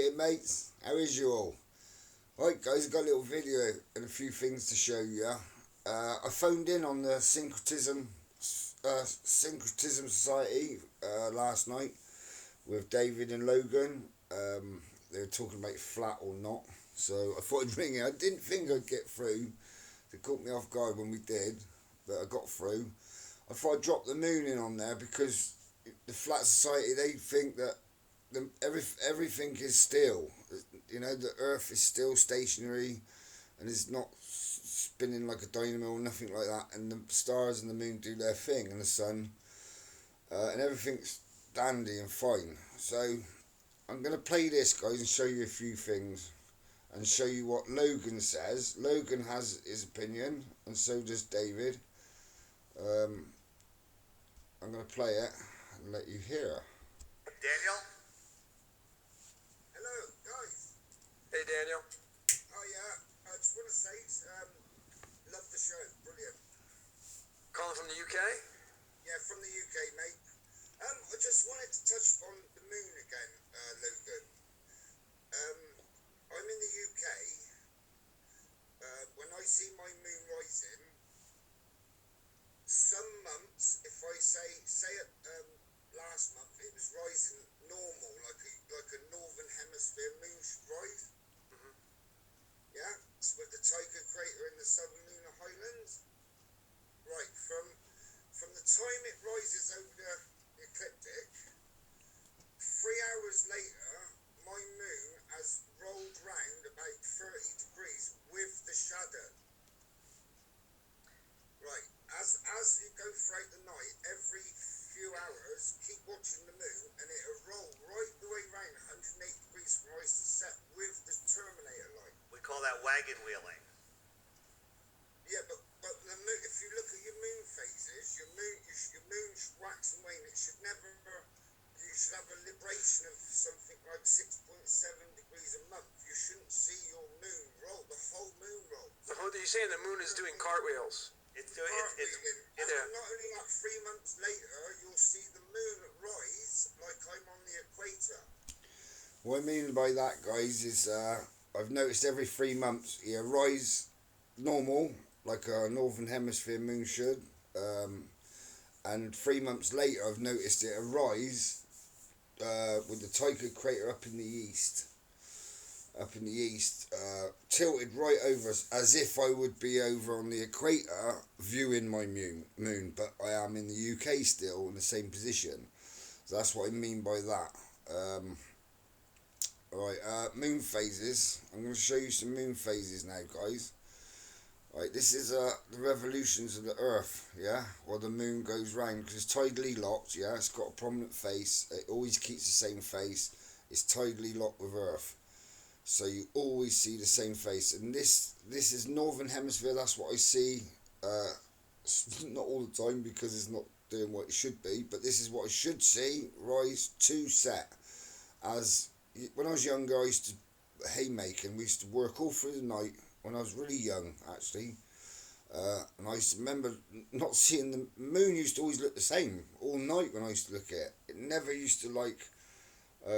Hey mates, how is you all? Right guys, I've got a little video and a few things to show you. I phoned in on the Syncretism Society last night with David and Logan. They were talking about flat or not, so I thought I'd ring it. I didn't think I'd get through. They caught me off guard when we did, but I got through. I thought I'd drop the moon in on there because the Flat Society, they think that everything is still. You know, the Earth is still stationary and it's not spinning like a dynamo or nothing like that. And the stars and the moon do their thing, and the sun, and everything's dandy and fine. So I'm going to play this, guys, and show you a few things and show you what Logan says. Logan has his opinion, and so does David. I'm going to play it and let you hear. Daniel? Hello, guys. Hey, Daniel. Oh, yeah. I just want to say, love the show. Brilliant. Calling from the UK? Yeah, from the UK, mate. I just wanted to touch on the moon again, Logan. I'm in the UK. When I see my moon rising, some months, if I say it, last month it was rising normal, like a northern hemisphere moon should rise. Mm-hmm. Yeah, it's with the Tycho crater in the southern lunar highlands. Right, from the time it rises over the ecliptic, 3 hours later, my moon has rolled round about 30 degrees with the shadow. Right, as you go throughout the night, every few hours, keep watching the moon, and it'll roll right the way round 180 degrees from rise to set with the terminator line. We call that wagon wheeling. Yeah, but the moon, if you look at your moon phases, your moon should wax and wane. It should never. You should have a libration of something like 6.7 degrees a month. You shouldn't see your moon roll. The whole moon rolls. Are you saying the moon is doing cartwheels? Not only that, 3 months later, you'll see the moon rise like I'm on the equator. What I mean by that, guys, is I've noticed every 3 months you rise normal, like a northern hemisphere moon should, and 3 months later I've noticed it arise with the Tycho crater up in the east, tilted right over as if I would be over on the equator viewing my moon, but I am in the UK still in the same position. So that's what I mean by that. Alright, moon phases. I'm going to show you some moon phases now, guys. Right, this is the revolutions of the Earth, yeah, while the moon goes round, because it's tidally locked, yeah, it's got a prominent face, it always keeps the same face, it's tidally locked with Earth, so you always see the same face, and this is northern hemisphere, that's what I see, not all the time, because it's not doing what it should be, but this is what I should see, rise to set. As, when I was younger, I used to haymaking, and we used to work all through the night, when I was really young, actually, and I used to remember not seeing the moon. Used to always look the same all night when I used to look at it. It never used to like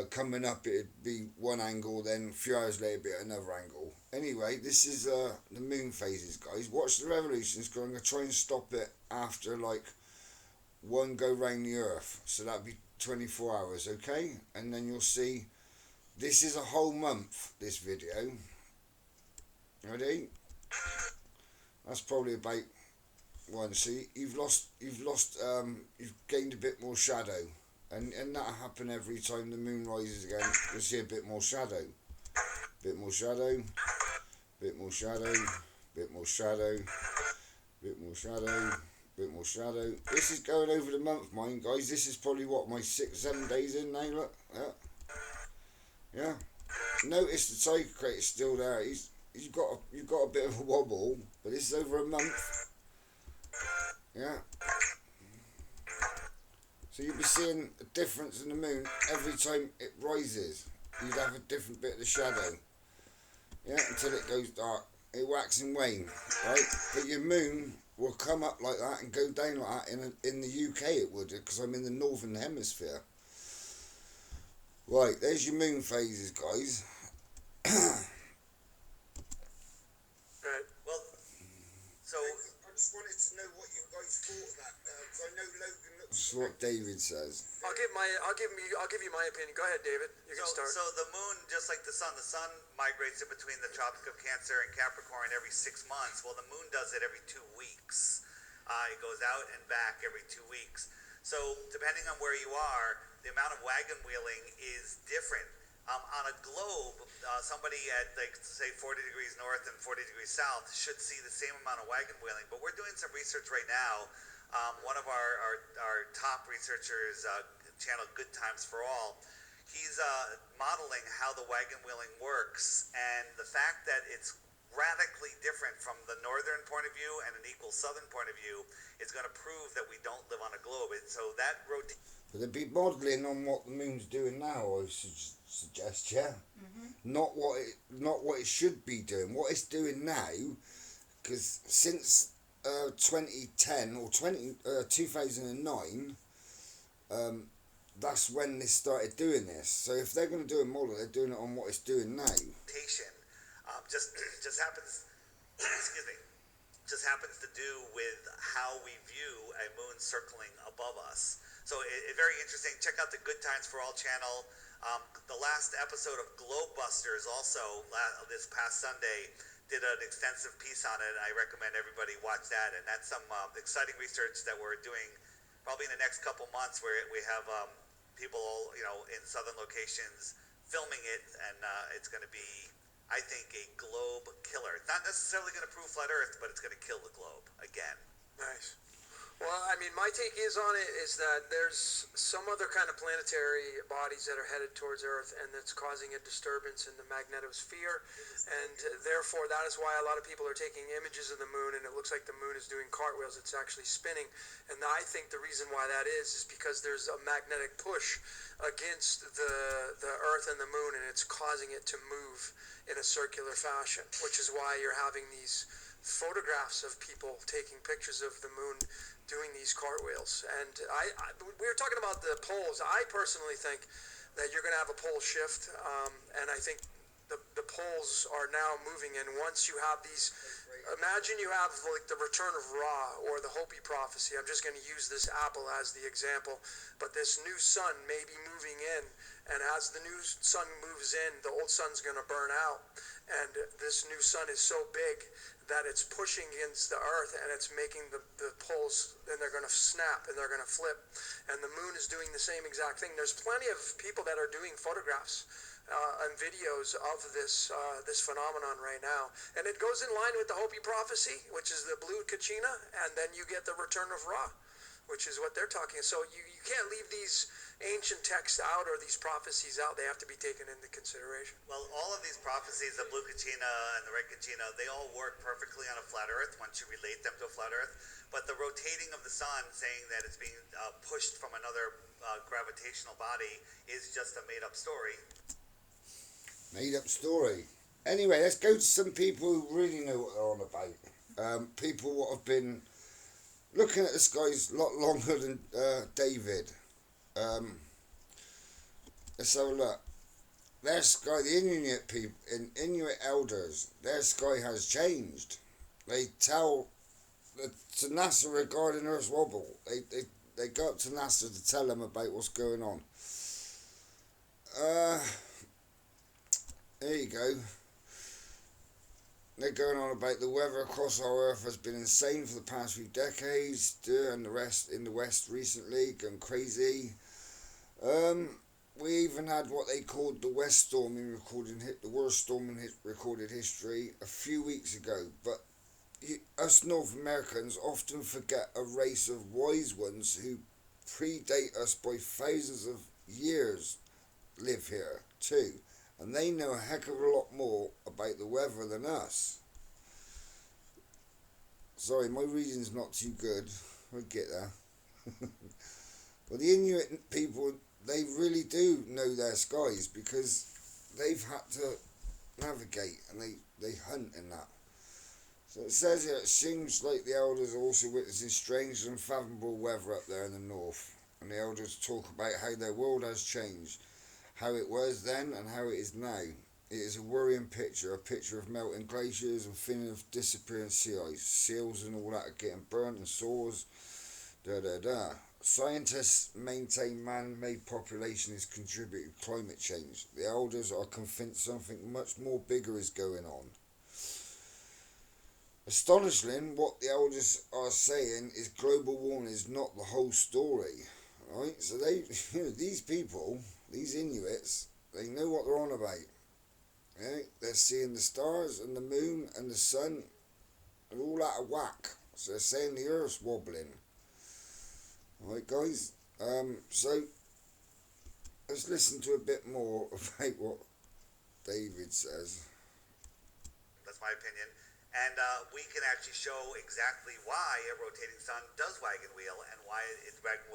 coming up. It'd be one angle, then a few hours later, it'd be at another angle. Anyway, this is the moon phases, guys. Watch the revolutions, because I'm gonna try and stop it after like one go round the Earth. So that'd be 24 hours, okay? And then you'll see. This is a whole month. This video. Ready? That's probably about one. See, you've gained a bit more shadow, and that'll happen every time the moon rises again. You'll see a bit more shadow, bit more shadow, bit more shadow, bit more shadow, bit more shadow, bit more shadow. This is going over the month, mind, guys. This is probably what, my 6-7 days in now. Look, yeah. Notice the Tycho crater's still there. You've got a bit of a wobble, but this is over a month. Yeah. So you'll be seeing a difference in the moon every time it rises. You'd have a different bit of the shadow. Yeah, until it goes dark. It waxes and wane, right? But your moon will come up like that and go down like that in the UK. It would, because I'm in the northern hemisphere. Right, there's your moon phases, guys. Right. Well, so I just wanted to know what you guys thought of that, because I know Logan looks. That's what David says. I'll give you my opinion. Go ahead, David. You can start. So the moon, just like the sun migrates in between the Tropic of Cancer and Capricorn every 6 months. Well, the moon does it every 2 weeks. It goes out and back every 2 weeks. So depending on where you are, the amount of wagon wheeling is different. On a globe, somebody at, like, say 40 degrees north and 40 degrees south should see the same amount of wagon wheeling. But we're doing some research right now. One of our top researchers, channel Good Times for All, he's modeling how the wagon wheeling works, and the fact that it's radically different from the northern point of view and an equal southern point of view is going to prove that we don't live on a globe. So that rotation. But they'd be modelling on what the moon's doing now, I suggest, yeah? Mm-hmm. Not what it should be doing. What it's doing now, because since 2010 or 2009, that's when they started doing this. So if they're going to do a model, they're doing it on what it's doing now. Just happens, excuse me, just happens to do with how we view a moon circling above us. So it's very interesting. Check out the Good Times for All channel. The last episode of Globebusters also this past Sunday did an extensive piece on it. I recommend everybody watch that. And that's some exciting research that we're doing probably in the next couple months, where we have people, in southern locations filming it, and it's going to be, I think, a globe killer. It's not necessarily going to prove flat Earth, but it's going to kill the globe again. Nice. Well, I mean, my take is on it is that there's some other kind of planetary bodies that are headed towards Earth, and that's causing a disturbance in the magnetosphere, and therefore that is why a lot of people are taking images of the moon, and it looks like the moon is doing cartwheels. It's actually spinning, and I think the reason why that is because there's a magnetic push against the Earth and the moon, and it's causing it to move in a circular fashion, which is why you're having these photographs of people taking pictures of the moon doing these cartwheels. And we were talking about the poles. I personally think that you're going to have a pole shift, and I think the poles are now moving. And once you have these, imagine you have like the return of Ra or the Hopi prophecy. I'm just going to use this apple as the example, but this new sun may be moving in, and as the new sun moves in, the old sun's going to burn out, and this new sun is so big that it's pushing against the Earth, and it's making the poles, and they're going to snap, and they're going to flip. And the moon is doing the same exact thing. There's plenty of people that are doing photographs and videos of this phenomenon right now. And it goes in line with the Hopi prophecy, which is the blue Kachina, and then you get the return of Ra, which is what they're talking. So you can't leave these ancient texts out or these prophecies out. They have to be taken into consideration. Well, all of these prophecies, the blue Kachina and the red Kachina, they all work perfectly on a flat Earth once you relate them to a flat Earth. But the rotating of the sun, saying that it's being pushed from another gravitational body, is just a made-up story. Made-up story. Anyway, let's go to some people who really know what they're on about. People what have been looking at the skies a lot longer than David. Let's have a look. Their sky, the Inuit people, Inuit elders, their sky has changed. They tell to NASA regarding Earth's wobble. They go up to NASA to tell them about what's going on. There you go. They're going on about the weather across our Earth has been insane for the past few decades, and the rest in the West recently, going crazy. We even had what they called the West Storm the worst storm in recorded history a few weeks ago. But us North Americans often forget a race of wise ones who predate us by thousands of years live here too. And they know a heck of a lot more about the weather than us. Sorry, my reading's not too good. I get that. But the Inuit people, they really do know their skies because they've had to navigate and they hunt in that. So it says here, it seems like the elders are also witnessing strange and unfathomable weather up there in the north. And the elders talk about how their world has changed, how it was then and how it is now. It is a worrying picture, a picture of melting glaciers and thinning of disappearing sea ice, seals and all that are getting burnt and sores, Scientists maintain man-made population is contributing to climate change. The elders are convinced something much more bigger is going on. Astonishingly, what the elders are saying is global warming is not the whole story. Right? So they, these people, these Inuits, they know what they're on about. Right? They're seeing the stars and the moon and the sun and all out of whack. So they're saying the earth's wobbling. Alright guys, so let's listen to a bit more about what David says. That's my opinion. And we can actually show exactly why a rotating sun does wagon wheel and why it wagon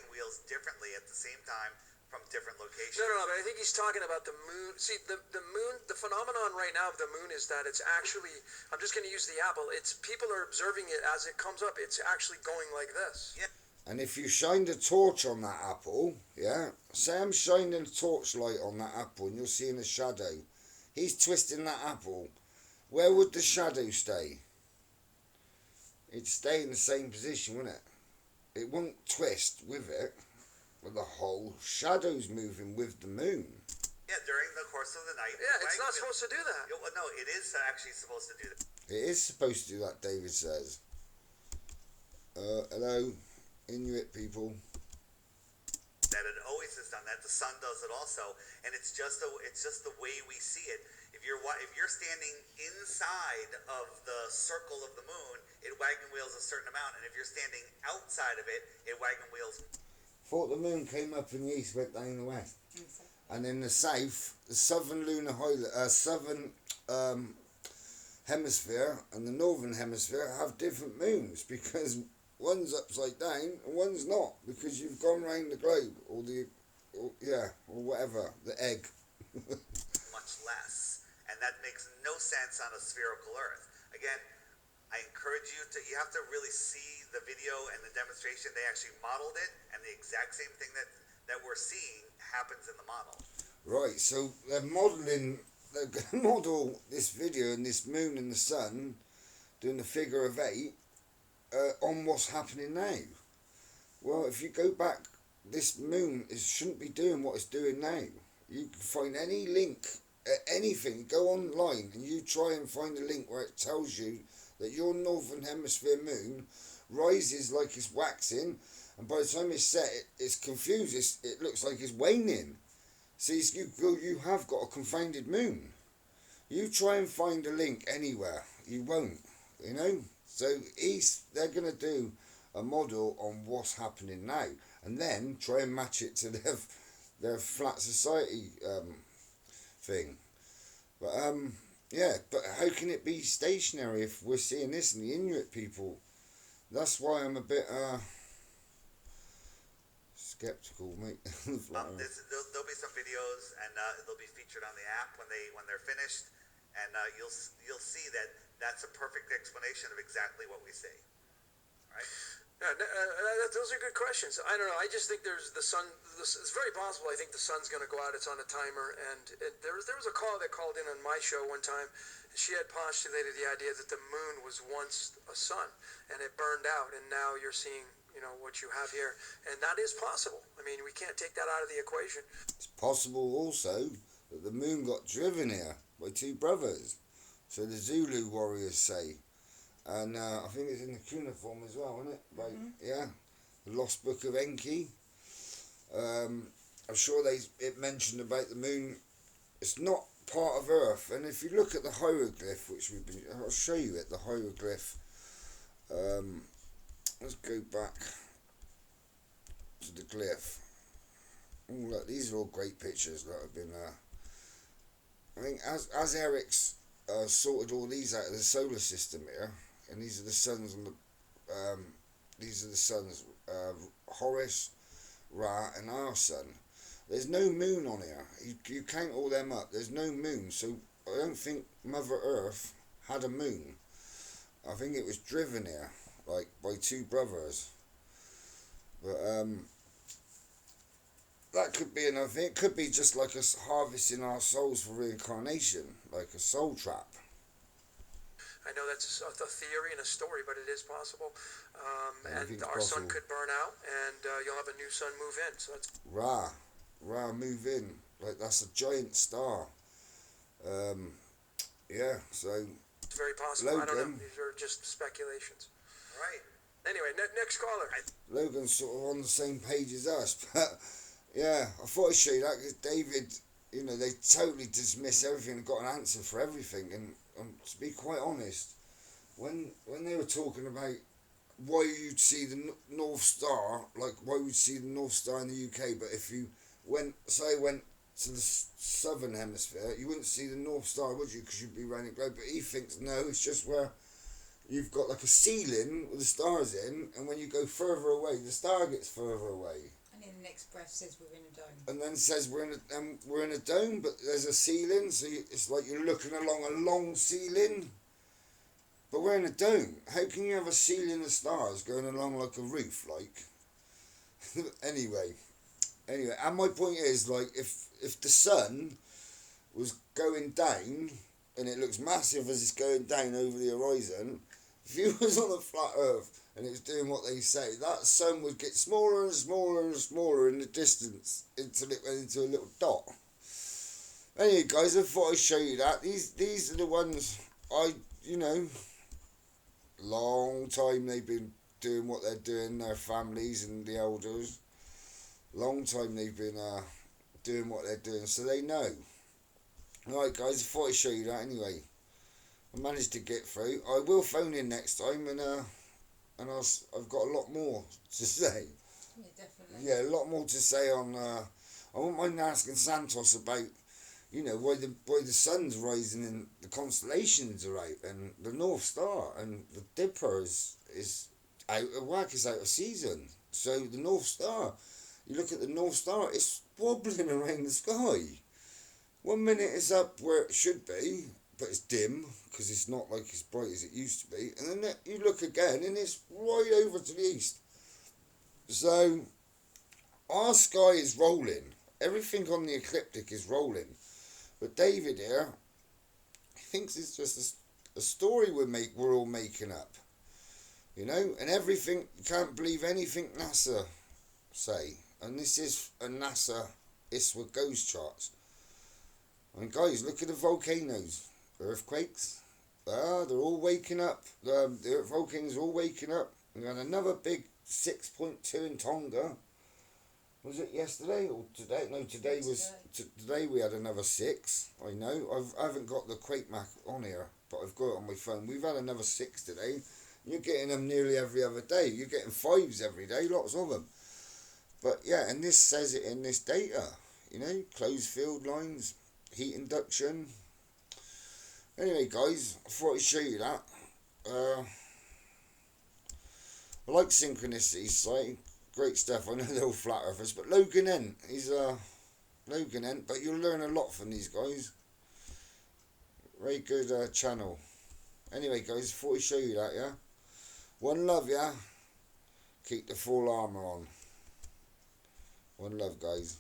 wheels differently at the same time from different locations. No, but I think he's talking about the moon. See, the moon, the phenomenon right now of the moon is that it's actually, I'm just going to use the apple, it's people are observing it as it comes up. It's actually going like this. Yeah. And if you shined a torch on that apple, yeah, say I'm shining a torchlight on that apple and you're seeing a shadow. He's twisting that apple. Where would the shadow stay? It'd stay in the same position, wouldn't it? It won't twist with it. But the whole shadow's moving with the moon. Yeah, during the course of the night. Yeah, it's not supposed to do that. Well, no, it is actually supposed to do that. It is supposed to do that, David says. Hello, Inuit people. That it always has done that. The sun does it also, and it's just the way we see it. If you're standing inside of the circle of the moon, it wagon wheels a certain amount, and if you're standing outside of it, it wagon wheels. Thought the moon came up in the east, went down in the west, and in the south, the southern lunar southern hemisphere and the northern hemisphere have different moons because one's upside down and one's not because you've gone round the globe or whatever, the egg. Much less, and that makes no sense on a spherical Earth. Again, I encourage you have to really see the video and the demonstration. They actually modeled it, and the exact same thing that we're seeing happens in the model. Right, so they're going to model this video and this moon and the sun doing the figure of 8 on what's happening now. Well, if you go back, this moon shouldn't be doing what it's doing now. You can find any link, anything, go online and you try and find a link where it tells you that your northern hemisphere moon rises like it's waxing, and by the time it's set, it's confused. It looks like it's waning. See, you have got a confounded moon. You try and find a link anywhere, you won't. You know. So they're going to do a model on what's happening now, and then try and match it to their flat society thing. But yeah, but how can it be stationary if we're seeing this in the Inuit people? That's why I'm a bit skeptical, mate. There'll be some videos, and they'll be featured on the app when they're finished, and you'll see that that's a perfect explanation of exactly what we see. Right? Yeah, those are good questions. I don't know. I just think there's the sun. It's very possible. I think the sun's going to go out. It's on a timer. And there was a caller that called in on my show one time. She had postulated the idea that the moon was once a sun and it burned out, and now you're seeing, what you have here, and that is possible. I mean, we can't take that out of the equation. It's possible also that the moon got driven here by 2 brothers. So the Zulu warriors say. And I think it's in the cuneiform as well, isn't it? Yeah, the Lost Book of Enki. I'm sure it mentioned about the moon. It's not part of Earth, and if you look at the hieroglyph, I'll show you it. The hieroglyph. Let's go back to the glyph. Oh, look, these are all great pictures that have been. I think as Eric's sorted all these out of the solar system here. And these are the suns on Horus, Ra, and our sun. There's no moon on here. You count all them up. There's no moon, so I don't think Mother Earth had a moon. I think it was driven here, like by 2 brothers. But that could be another thing. It could be just like us harvesting our souls for reincarnation, like a soul trap. I know that's a theory and a story, but it is possible. And Anything's our sun possible. could burn out, and you'll have a new sun move in. So that's Ra, move in. Like, that's a giant star. Yeah, so very possible. I don't know. Logan, These are just speculations. Right. Anyway, next caller. Logan's sort of on the same page as us, but yeah, I thought I'd show you that because David, you know, they totally dismiss everything and got an answer for everything. And to be quite honest, when they were talking about why you'd see the North Star, like why we'd see the North Star in the UK, but if you went to the southern hemisphere, you wouldn't see the North Star, would you? Because you'd be around the globe. But he thinks no, it's just where you've got like a ceiling with the stars in, and when you go further away, the star gets further away. And in the next breath says we're in a dome. And then says we're in a dome, but there's a ceiling, so it's like you're looking along a long ceiling. But we're in a dome. How can you have a ceiling of stars going along like a roof, like? Anyway, and my point is, like, if the sun was going down, and it looks massive as it's going down over the horizon, if you was on a flat earth and it was doing what they say, that sun would get smaller and smaller and smaller in the distance until it went into a little dot. Anyway, guys, I thought I'd show you that. These are the ones long time they've been doing what they're doing, their families and the elders. Long time they've been doing what they're doing, so they know. Alright, guys, I thought I'd show you that anyway. I managed to get through. I will phone in next time, and I've got a lot more to say. Yeah, definitely. Yeah, a lot more to say on. I wouldn't mind asking Santos about, you know, why the sun's rising and the constellations are out, and the North Star and the Dipper is out of whack, is out of season. So the North Star, you look at the North Star, it's wobbling around the sky. 1 minute it's up where it should be, but it's dim because it's not like as bright as it used to be. And then you look again and it's right over to the east. So our sky is rolling. Everything on the ecliptic is rolling. But David here thinks it's just a story we're all making up. You know, and everything, you can't believe anything NASA say. And this is a NASA ISWA ghost charts. I mean, guys, look at the volcanoes, earthquakes. They're all waking up. The volcanoes are all waking up. We had another big 6.2 in Tonga. Was it yesterday or today? No, today we had another 6. I know. I haven't got the quake map on here, but I've got it on my phone. We've had another 6 today. You're getting them nearly every other day. You're getting 5s every day, lots of them. But yeah, and this says it in this data. You know, closed field lines, heat induction. Anyway, guys, I thought I'd show you that. I like synchronicities, so great stuff. I know they're all flat earthers, but Logan Ent, Logan Ent, but you'll learn a lot from these guys. Very good channel. Anyway, guys, I thought I'd show you that, yeah? One love, yeah? Keep the full armour on. One love, guys.